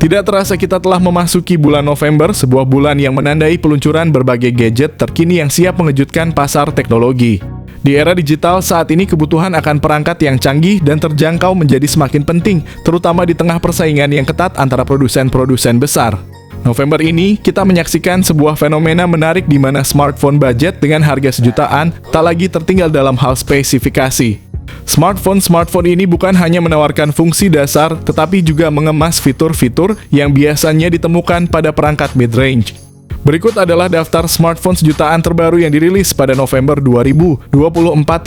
Tidak terasa kita telah memasuki bulan November, sebuah bulan yang menandai peluncuran berbagai gadget terkini yang siap mengejutkan pasar teknologi. Di era digital saat ini kebutuhan akan perangkat yang canggih dan terjangkau menjadi semakin penting, terutama di tengah persaingan yang ketat antara produsen-produsen besar. November ini, kita menyaksikan sebuah fenomena menarik di mana smartphone budget dengan harga sejutaan tak lagi tertinggal dalam hal spesifikasi. Smartphone ini bukan hanya menawarkan fungsi dasar, tetapi juga mengemas fitur-fitur yang biasanya ditemukan pada perangkat mid-range. Berikut adalah daftar smartphone sejutaan terbaru yang dirilis pada November 2024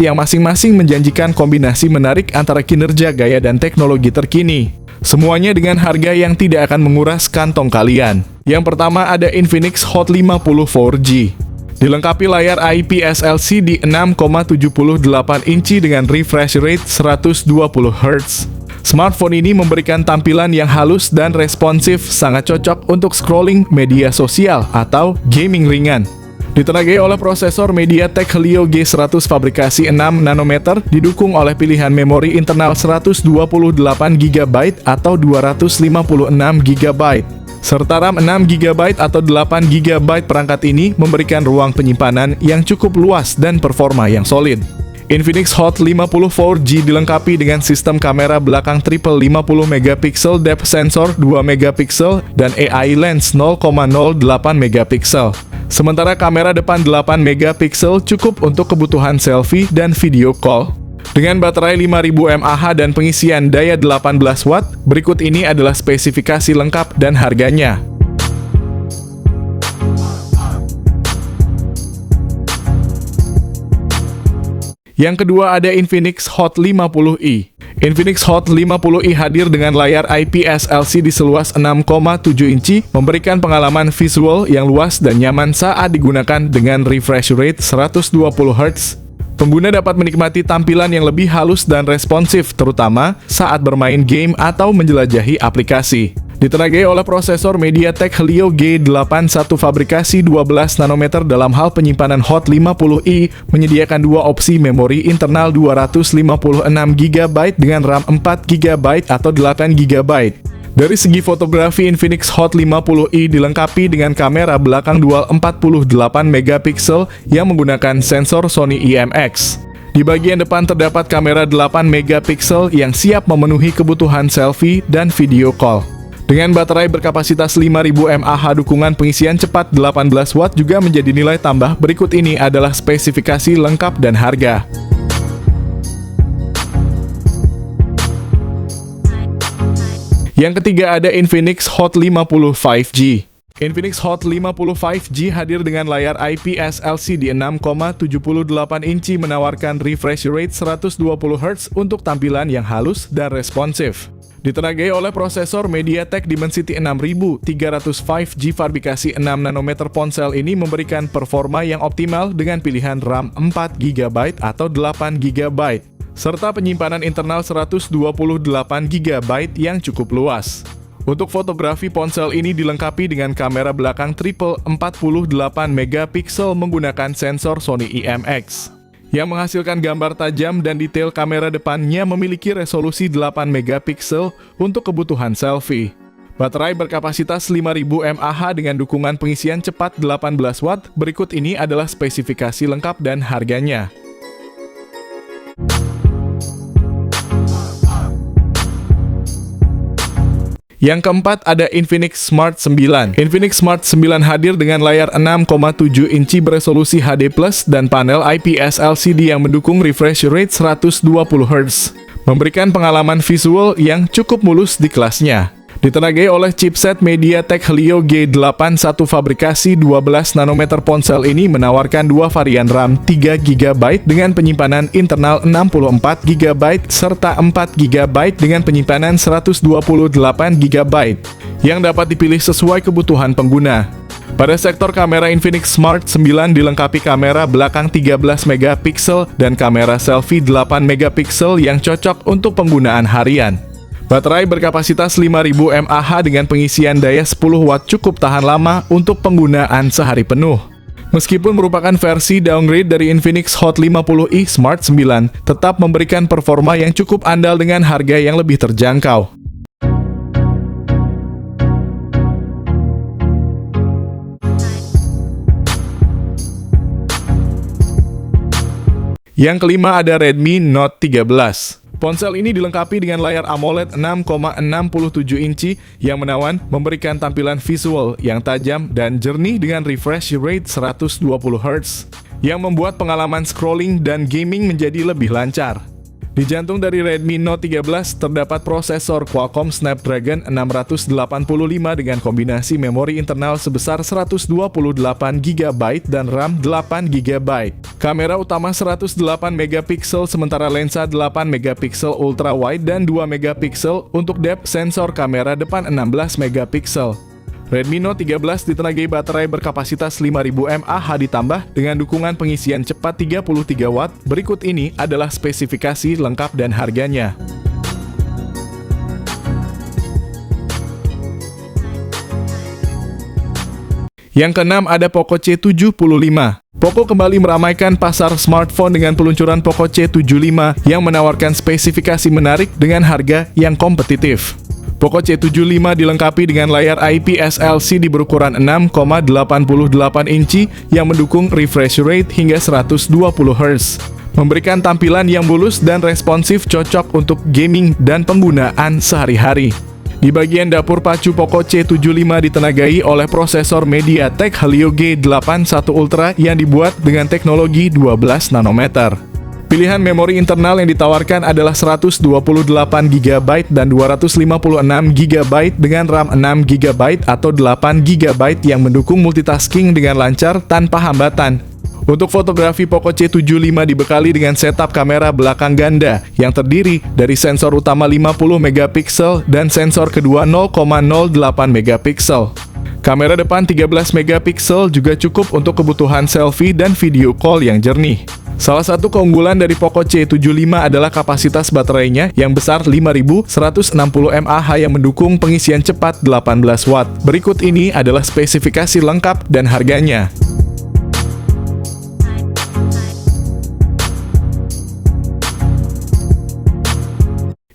yang masing-masing menjanjikan kombinasi menarik antara kinerja, gaya, dan teknologi terkini. Semuanya dengan harga yang tidak akan menguras kantong kalian. Yang pertama ada Infinix Hot 50 4G. Dilengkapi layar IPS LCD 6,78 inci dengan refresh rate 120 Hz. Smartphone ini memberikan tampilan yang halus dan responsif, sangat cocok untuk scrolling media sosial atau gaming ringan. Ditenagai oleh prosesor MediaTek Helio G100 fabrikasi 6 nanometer, didukung oleh pilihan memori internal 128 GB atau 256 GB. Serta RAM 6 GB atau 8 GB. Perangkat ini memberikan ruang penyimpanan yang cukup luas dan performa yang solid. Infinix Hot 50 4G dilengkapi dengan sistem kamera belakang triple 50 MP depth sensor 2 MP dan AI lens 0,08 MP. Sementara kamera depan 8 MP cukup untuk kebutuhan selfie dan video call. Dengan baterai 5000 mAh dan pengisian daya 18 Watt, berikut ini adalah spesifikasi lengkap dan harganya. Yang kedua ada Infinix Hot 50i. Infinix Hot 50i hadir dengan layar IPS LCD seluas 6,7 inci, memberikan pengalaman visual yang luas dan nyaman saat digunakan dengan refresh rate 120 Hz. Pengguna dapat menikmati tampilan yang lebih halus dan responsif, terutama saat bermain game atau menjelajahi aplikasi. Ditenagai oleh prosesor MediaTek Helio G81 fabrikasi 12 nanometer, dalam hal penyimpanan Hot 50i menyediakan dua opsi memori internal 256 GB dengan RAM 4 GB atau 8 GB. Dari segi fotografi, Infinix Hot 50i dilengkapi dengan kamera belakang dual 48 MP yang menggunakan sensor Sony IMX. Di bagian depan terdapat kamera 8 MP yang siap memenuhi kebutuhan selfie dan video call. Dengan baterai berkapasitas 5000 mAh, dukungan pengisian cepat 18 Watt juga menjadi nilai tambah. Berikut ini adalah spesifikasi lengkap dan harga. Yang ketiga ada Infinix Hot 50 5G. Infinix Hot 50 5G hadir dengan layar IPS LCD 6,78 inci, menawarkan refresh rate 120 Hz untuk tampilan yang halus dan responsif. Ditenagai oleh prosesor MediaTek Dimensity 6300 5G fabrikasi 6 nanometer, ponsel ini memberikan performa yang optimal dengan pilihan RAM 4 GB atau 8 GB. Serta penyimpanan internal 128 GB yang cukup luas. Untuk fotografi, ponsel ini dilengkapi dengan kamera belakang triple 48 MP menggunakan sensor Sony IMX, yang menghasilkan gambar tajam, dan detail kamera depannya memiliki resolusi 8 MP untuk kebutuhan selfie. Baterai berkapasitas 5000 mAh dengan dukungan pengisian cepat 18 Watt. Berikut ini adalah spesifikasi lengkap dan harganya. Yang keempat ada Infinix Smart 9. Infinix Smart 9 hadir dengan layar 6,7 inci beresolusi HD+, dan panel IPS LCD yang mendukung refresh rate 120 Hz, memberikan pengalaman visual yang cukup mulus di kelasnya. Ditenagai oleh chipset MediaTek Helio G81 fabrikasi 12 nanometer, ponsel ini menawarkan dua varian RAM 3 GB dengan penyimpanan internal 64 GB serta 4 GB dengan penyimpanan 128 GB yang dapat dipilih sesuai kebutuhan pengguna. Pada sektor kamera, Infinix Smart 9 dilengkapi kamera belakang 13 MP dan kamera selfie 8 MP yang cocok untuk penggunaan harian. Baterai berkapasitas 5000 mAh dengan pengisian daya 10 Watt cukup tahan lama untuk penggunaan sehari penuh. Meskipun merupakan versi downgrade dari Infinix Hot 50i, Smart 9 tetap memberikan performa yang cukup andal dengan harga yang lebih terjangkau. Yang kelima ada Redmi Note 13. Ponsel ini dilengkapi dengan layar AMOLED 6,67 inci yang menawan, memberikan tampilan visual yang tajam dan jernih dengan refresh rate 120 Hz, yang membuat pengalaman scrolling dan gaming menjadi lebih lancar. Di jantung dari Redmi Note 13 terdapat prosesor Qualcomm Snapdragon 685 dengan kombinasi memori internal sebesar 128 GB dan RAM 8 GB. Kamera utama 108 MP sementara lensa 8 MP ultra wide dan 2 MP untuk depth sensor kamera depan 16 MP. Redmi Note 13 ditenagai baterai berkapasitas 5000 mAh ditambah dengan dukungan pengisian cepat 33 Watt. Berikut ini adalah spesifikasi lengkap dan harganya. Yang keenam ada Poco C75. Poco kembali meramaikan pasar smartphone dengan peluncuran Poco C75 yang menawarkan spesifikasi menarik dengan harga yang kompetitif. Poco C75 dilengkapi dengan layar IPS LCD berukuran 6,88 inci yang mendukung refresh rate hingga 120 Hz, memberikan tampilan yang mulus dan responsif cocok untuk gaming dan penggunaan sehari-hari. Di bagian dapur pacu, Poco C75 ditenagai oleh prosesor MediaTek Helio G81 Ultra yang dibuat dengan teknologi 12 nanometer. Pilihan memori internal yang ditawarkan adalah 128 GB dan 256 GB dengan RAM 6 GB atau 8 GB yang mendukung multitasking dengan lancar tanpa hambatan. Untuk fotografi, Poco C75 dibekali dengan setup kamera belakang ganda yang terdiri dari sensor utama 50 MP dan sensor kedua 0,08 MP. Kamera depan 13 MP juga cukup untuk kebutuhan selfie dan video call yang jernih. Salah satu keunggulan dari Poco C75 adalah kapasitas baterainya yang besar 5160 mAh yang mendukung pengisian cepat 18 Watt. Berikut ini adalah spesifikasi lengkap dan harganya.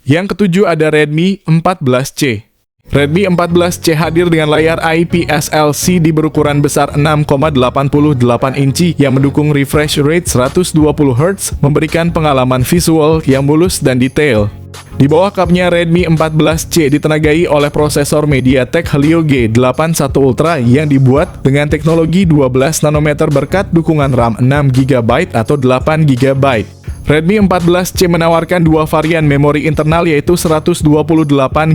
Yang ketujuh ada Redmi 14C. Redmi 14C hadir dengan layar IPS LCD berukuran besar 6,88 inci yang mendukung refresh rate 120 Hz, memberikan pengalaman visual yang mulus dan detail. Di bawah kapnya, Redmi 14C ditenagai oleh prosesor MediaTek Helio G81 Ultra yang dibuat dengan teknologi 12 nanometer berkat dukungan RAM 6 GB atau 8 GB. Redmi 14C menawarkan dua varian memori internal yaitu 128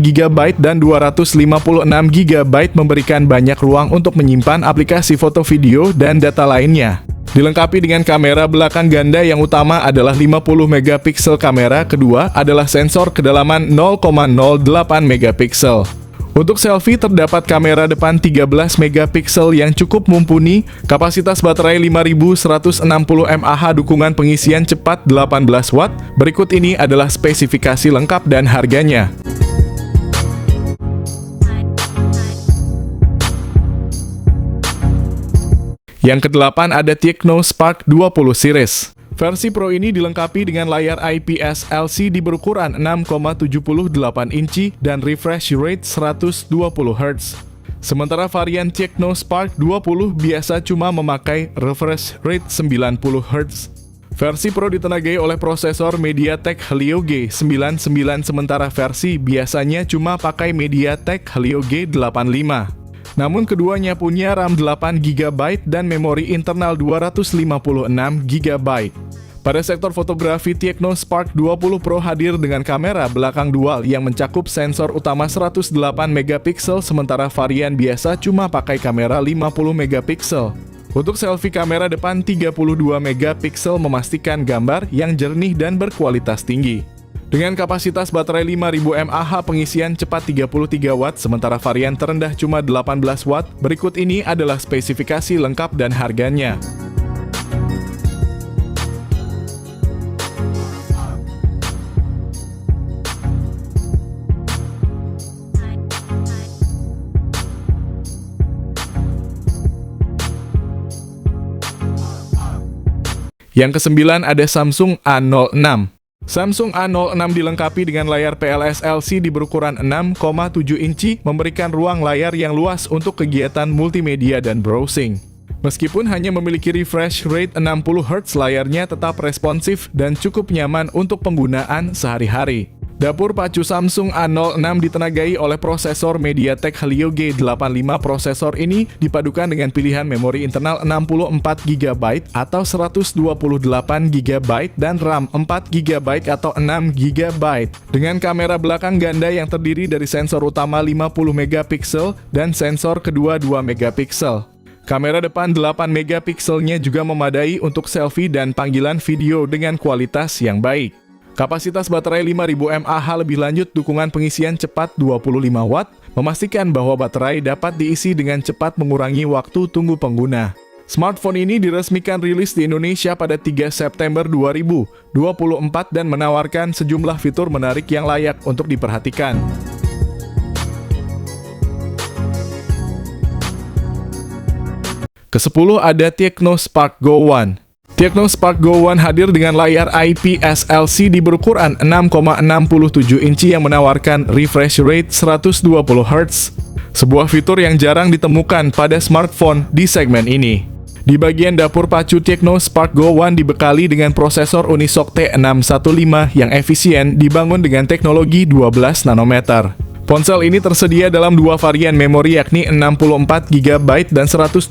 GB dan 256 GB, memberikan banyak ruang untuk menyimpan aplikasi foto, video, dan data lainnya. Dilengkapi dengan kamera belakang ganda yang utama adalah 50 MP, kamera kedua adalah sensor kedalaman 0,08 MP. Untuk selfie terdapat kamera depan 13 MP yang cukup mumpuni, kapasitas baterai 5160 mAh, dukungan pengisian cepat 18 Watt. Berikut ini adalah spesifikasi lengkap dan harganya. Yang kedelapan ada Tecno Spark 20 series. Versi Pro ini dilengkapi dengan layar IPS LCD berukuran 6,78 inci dan refresh rate 120 Hz. Sementara varian Tecno Spark 20 biasa cuma memakai refresh rate 90 Hz. Versi Pro ditenagai oleh prosesor MediaTek Helio G99, sementara versi biasanya cuma pakai MediaTek Helio G85. Namun keduanya punya RAM 8 GB dan memori internal 256 GB. Pada sektor fotografi, Tecno Spark 20 Pro hadir dengan kamera belakang dual yang mencakup sensor utama 108 MP, sementara varian biasa cuma pakai kamera 50 MP. Untuk selfie, kamera depan 32 MP memastikan gambar yang jernih dan berkualitas tinggi. Dengan kapasitas baterai 5000 mAh, pengisian cepat 33 Watt, sementara varian terendah cuma 18 Watt. Berikut ini adalah spesifikasi lengkap dan harganya. Yang kesembilan ada Samsung A06. Samsung A06 dilengkapi dengan layar PLS LCD berukuran 6,7 inci, memberikan ruang layar yang luas untuk kegiatan multimedia dan browsing. Meskipun hanya memiliki refresh rate 60 Hz, layarnya tetap responsif dan cukup nyaman untuk penggunaan sehari-hari. Dapur pacu Samsung A06 ditenagai oleh prosesor MediaTek Helio G85. Prosesor ini dipadukan dengan pilihan memori internal 64 GB atau 128 GB dan RAM 4 GB atau 6 GB. Dengan kamera belakang ganda yang terdiri dari sensor utama 50 MP dan sensor kedua 2 MP. Kamera depan 8 MP-nya juga memadai untuk selfie dan panggilan video dengan kualitas yang baik. Kapasitas baterai 5000 mAh. Lebih lanjut, dukungan pengisian cepat 25 Watt memastikan bahwa baterai dapat diisi dengan cepat, mengurangi waktu tunggu pengguna. Smartphone ini diresmikan rilis di Indonesia pada 3 September 2024 dan menawarkan sejumlah fitur menarik yang layak untuk diperhatikan. Ke-10 ada Tecno Spark Go One. Tecno Spark Go One hadir dengan layar IPS LCD berukuran 6,67 inci yang menawarkan refresh rate 120 Hz. Sebuah fitur yang jarang ditemukan pada smartphone di segmen ini. Di bagian dapur pacu, Tecno Spark Go One dibekali dengan prosesor Unisoc T615 yang efisien, dibangun dengan teknologi 12 nanometer. Ponsel ini tersedia dalam dua varian memori, yakni 64 GB dan 128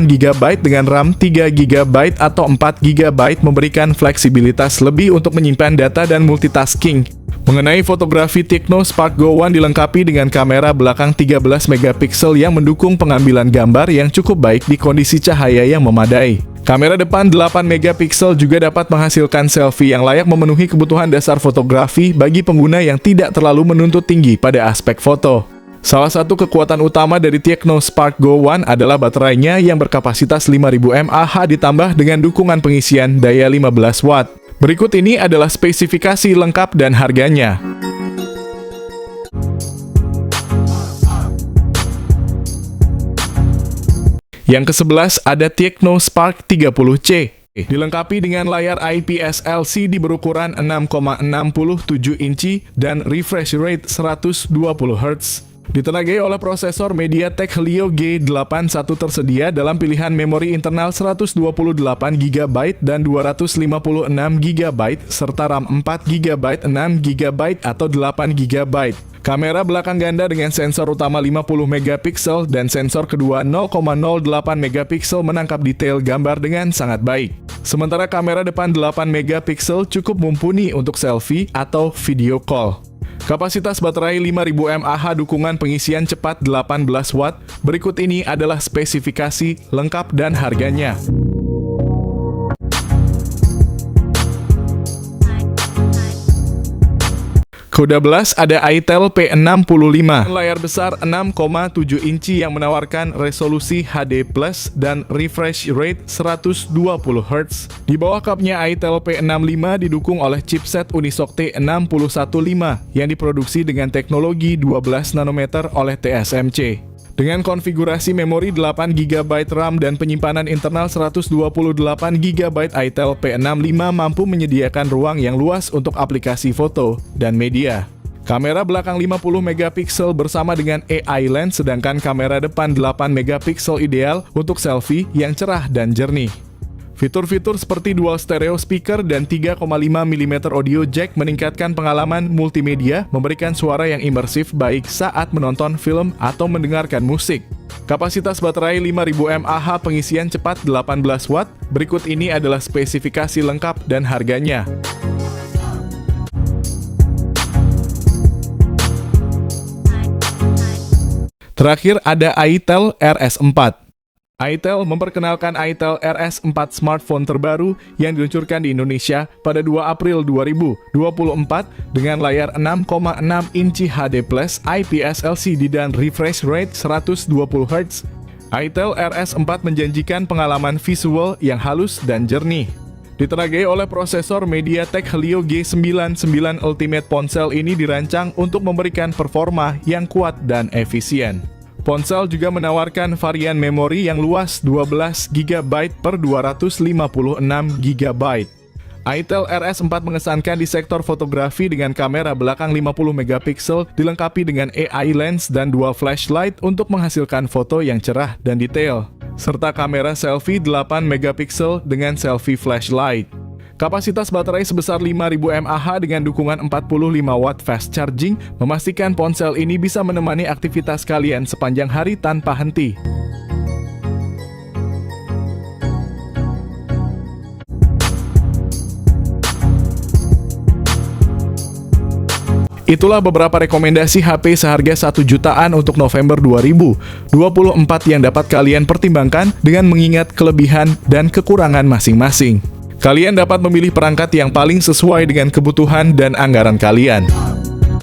GB dengan RAM 3 GB atau 4 GB, memberikan fleksibilitas lebih untuk menyimpan data dan multitasking. Mengenai fotografi, Tecno Spark Go One dilengkapi dengan kamera belakang 13 MP yang mendukung pengambilan gambar yang cukup baik di kondisi cahaya yang memadai. Kamera depan 8 MP juga dapat menghasilkan selfie yang layak memenuhi kebutuhan dasar fotografi bagi pengguna yang tidak terlalu menuntut tinggi pada aspek foto. Salah satu kekuatan utama dari Tecno Spark Go One adalah baterainya yang berkapasitas 5000 mAh ditambah dengan dukungan pengisian daya 15 Watt. Berikut ini adalah spesifikasi lengkap dan harganya. Yang ke-11 ada Tecno Spark 30C. Dilengkapi dengan layar IPS LCD berukuran 6,67 inci dan refresh rate 120 Hz. Ditenagai oleh prosesor MediaTek Helio G81, tersedia dalam pilihan memori internal 128 GB dan 256 GB serta RAM 4 GB, 6 GB atau 8 GB. Kamera belakang ganda dengan sensor utama 50 MP dan sensor kedua 0,08 MP menangkap detail gambar dengan sangat baik. Sementara kamera depan 8 MP cukup mumpuni untuk selfie atau video call. Kapasitas baterai 5000 mAh, dukungan pengisian cepat 18 Watt. Berikut ini adalah spesifikasi lengkap dan harganya. Ke-12 ada Itel P65. Layar besar 6,7 inci yang menawarkan resolusi HD+ dan refresh rate 120 Hz. Di bawah kapnya Itel P65 didukung oleh chipset Unisoc T615 yang diproduksi dengan teknologi 12 nanometer oleh TSMC. Dengan konfigurasi memori 8 GB RAM dan penyimpanan internal 128 GB, Itel P65 mampu menyediakan ruang yang luas untuk aplikasi foto dan media. Kamera belakang 50 MP bersama dengan AI lens, sedangkan kamera depan 8 MP ideal untuk selfie yang cerah dan jernih. Fitur-fitur seperti dual stereo speaker dan 3,5 mm audio jack meningkatkan pengalaman multimedia, memberikan suara yang imersif baik saat menonton film atau mendengarkan musik. Kapasitas baterai 5000 mAh, pengisian cepat 18 Watt. Berikut ini adalah spesifikasi lengkap dan harganya. Terakhir ada Itel RS4. Itel memperkenalkan Itel RS4, smartphone terbaru yang diluncurkan di Indonesia pada 2 April 2024 dengan layar 6,6 inci HD+, IPS LCD dan refresh rate 120 Hz. Itel RS4 menjanjikan pengalaman visual yang halus dan jernih. Ditenagai oleh prosesor MediaTek Helio G99 Ultimate, ponsel ini dirancang untuk memberikan performa yang kuat dan efisien. Ponsel juga menawarkan varian memori yang luas 12 GB per 256 GB. Itel RS4 mengesankan di sektor fotografi dengan kamera belakang 50 MP dilengkapi dengan AI lens dan dual flashlight untuk menghasilkan foto yang cerah dan detail. serta kamera selfie 8 megapiksel dengan selfie flashlight. Kapasitas baterai sebesar 5000 mAh dengan dukungan 45 watt fast charging memastikan ponsel ini bisa menemani aktivitas kalian sepanjang hari tanpa henti. Itulah beberapa rekomendasi HP seharga 1 jutaan untuk November 2024 yang dapat kalian pertimbangkan dengan mengingat kelebihan dan kekurangan masing-masing. Kalian dapat memilih perangkat yang paling sesuai dengan kebutuhan dan anggaran kalian.